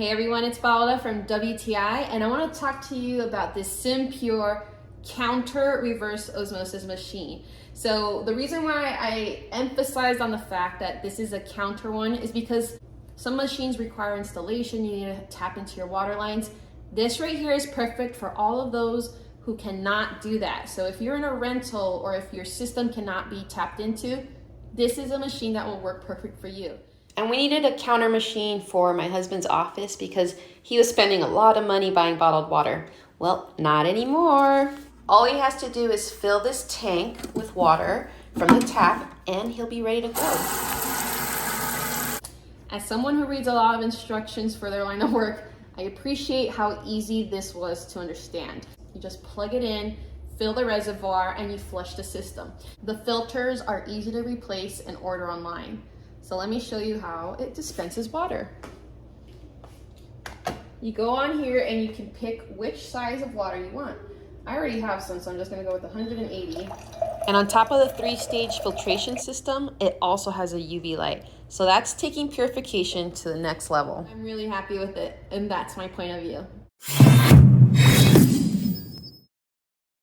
Hey everyone, it's Paola from WTI, and I want to talk to you about this SimPure counter reverse osmosis machine. So the reason why I emphasized on the fact that this is a counter one is because some machines require installation. You need to tap into your water lines. This right here is perfect for all of those who cannot do that. So if you're in a rental or if your system cannot be tapped into, this is a machine that will work perfect for you. And we needed a counter machine for my husband's office because he was spending a lot of money buying bottled water. Well, not anymore. All he has to do is fill this tank with water from the tap and he'll be ready to go. As someone who reads a lot of instructions for their line of work, I appreciate how easy this was to understand. You just plug it in, fill the reservoir, and you flush the system. The filters are easy to replace and order online. So let me show you how it dispenses water. You go on here and you can pick which size of water you want. I already have some, so I'm just gonna go with 180. And on top of the 3-stage filtration system, it also has a UV light. So that's taking purification to the next level. I'm really happy with it, and that's my point of view.